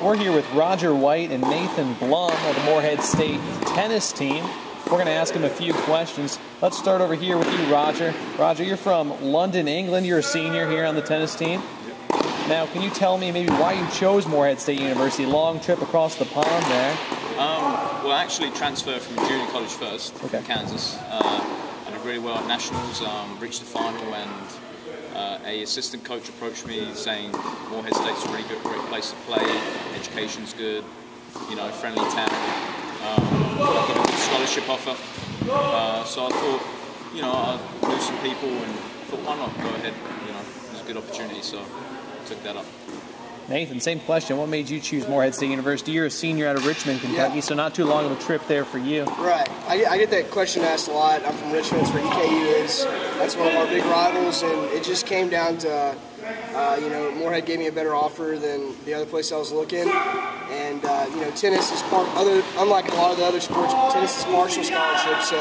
We're here with Roger White and Nathan Blum of the Morehead State tennis team. We're going to ask them a few questions. Let's start over here with you, Roger. Roger, you're from London, England. You're a senior here on the tennis team. Now, can you tell me maybe why you chose Morehead State University? Long trip across the pond there. Well, I actually transferred from junior college first, from Kansas. I did really well at nationals, reached the final, and a assistant coach approached me saying Morehead State's a really great place to play, education's good, friendly town. I got a good scholarship offer, so I thought, I knew some people and thought, why not go ahead, it was a good opportunity, so I took that up. Nathan, same question. What made you choose Morehead State University? You're a senior out of Richmond, Kentucky, so not too long of a trip there for you. Right. I get that question asked a lot. I'm from Richmond. That's where EKU is. That's one of our big rivals, and it just came down to, Morehead gave me a better offer than the other place I was looking. And, tennis is unlike a lot of the other sports, tennis is partial scholarship. So,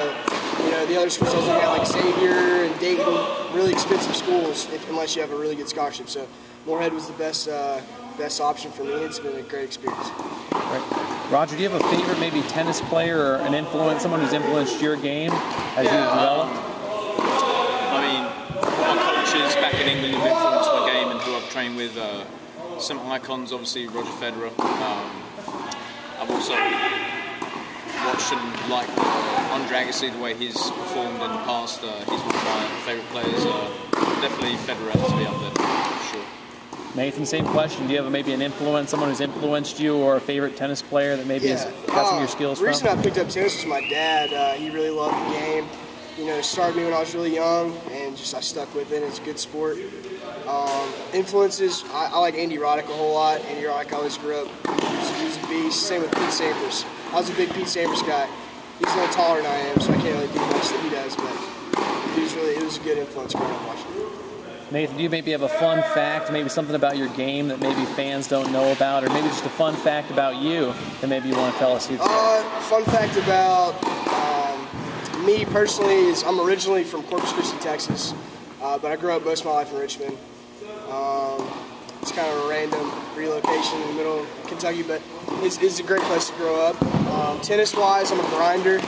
the other schools I was looking at, like Xavier and Dayton, really expensive schools unless you have a really good scholarship. So, Morehead was the best option for me. It's been a great experience. Right. Roger, do you have a favorite maybe tennis player or an influence, someone who's influenced your game as you've developed? My coaches back in England have influenced my game and who I've trained with. Some icons, obviously Roger Federer. I've also watched and liked Andre Agassi, the way he's performed in the past. He's one of my favourite players. Definitely Federer has to be up there, for sure. Nathan, same question. Do you have maybe an influence, someone who's influenced you, or a favorite tennis player that maybe has got some of your skills from? The reason I picked up tennis was my dad. He really loved the game. Started me when I was really young, and I stuck with it. It's a good sport. Influences, I like Andy Roddick a whole lot. Andy Roddick, I always grew up. He's a beast. Same with Pete Sampras. I was a big Pete Sampras guy. He's a little taller than I am, so I can't really do much that he does, but it was a good influence growing up watching. Nathan, do you maybe have a fun fact, maybe something about your game that maybe fans don't know about, or maybe just a fun fact about you that maybe you want to tell us here today? Fun fact about me personally is I'm originally from Corpus Christi, Texas, but I grew up most of my life in Richmond. It's kind of a random relocation in the middle of Kentucky, but it's a great place to grow up. Tennis-wise, I'm a grinder.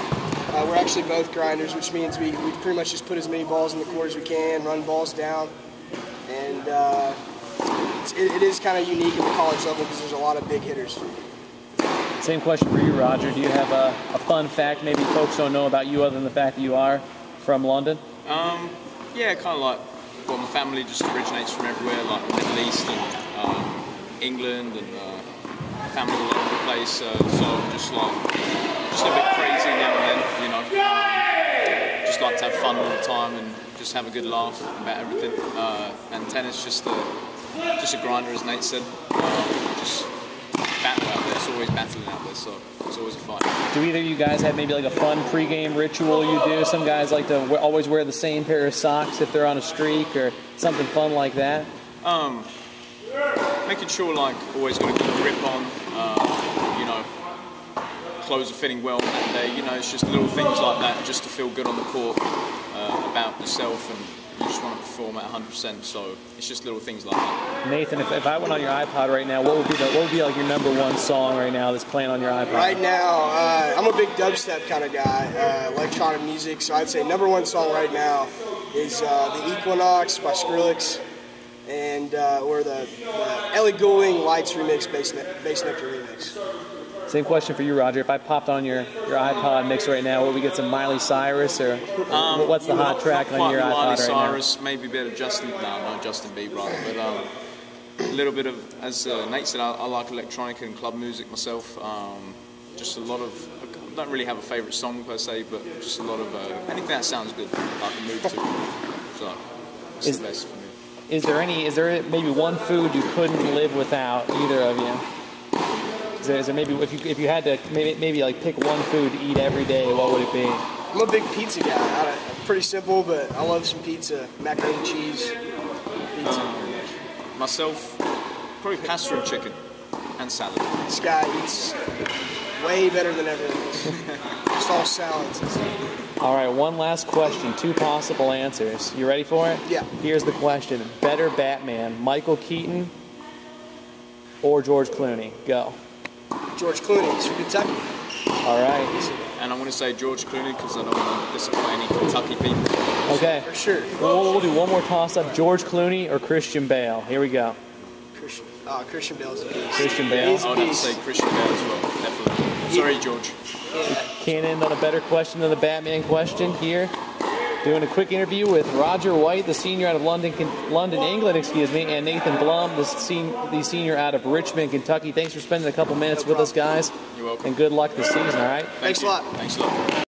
We're actually both grinders, which means we pretty much just put as many balls in the court as we can, run balls down. And it is kind of unique at the college level because there's a lot of big hitters. Same question for you, Roger. Do you have a fun fact maybe folks don't know about you other than the fact that you are from London? Yeah, kind of like, my family just originates from everywhere, like the Middle East and England and family all over the place. So I'm just a bit crazy now and then, Just like to have fun all the time and just have a good laugh about everything. And tennis, just a grinder, as Nate said. Just battle out there. It's always battling out there, so it's always a fight. Do either of you guys have maybe like a fun pregame ritual you do? Some guys like to always wear the same pair of socks if they're on a streak or something fun like that. Making sure always got a good grip on. Clothes are fitting well that day. It's just little things like that just to feel good on the court about yourself, and you just want to perform at 100%. So it's just little things like that. Nathan, if I went on your iPod right now, what would be like your number one song right now that's playing on your iPod? Right now, I'm a big dubstep kind of guy, electronic music. So I'd say number one song right now is The Equinox by Skrillex, and or the Ellie Goulding Lights remix, Bass Nectar remix. Same question for you, Roger. If I popped on your iPod mix right now, would we get some Miley Cyrus, or what's the hot track on your iPod Miley right Cyrus, now? Maybe a bit of Justin Bieber, rather, but a little bit of, as Nate said, I like electronic and club music myself. Just a lot of, I don't really have a favourite song per se, but just a lot of anything that sounds good, I can move to. So it's the best for me. Is there maybe one food you couldn't live without, either of you? Is there maybe if you had to maybe like pick one food to eat every day, what would it be? I'm a big pizza guy. Pretty simple, but I love some pizza, macaroni and cheese, pizza. Myself, probably pasta and chicken and salad. This guy eats way better than everyone else. Just all salads. All right, one last question, 2 possible answers. You ready for it? Yeah. Here's the question: better Batman, Michael Keaton or George Clooney? Go. George Clooney. He's from Kentucky. All right. And I'm going to say George Clooney because I don't want to disappoint any Kentucky people. Okay. For sure. We'll do one more toss-up. George Clooney or Christian Bale? Here we go. Christian Bale's a beast. Christian Bale. I would have to say Christian Bale as well, definitely. Sorry, George. Yeah. Can't end on a better question than the Batman question here. Doing a quick interview with Roger White, the senior out of London, England, and Nathan Blum, the senior out of Richmond, Kentucky. Thanks for spending a couple minutes with us, guys. You're welcome. And good luck this season, all right? Thanks a lot. Thanks a lot.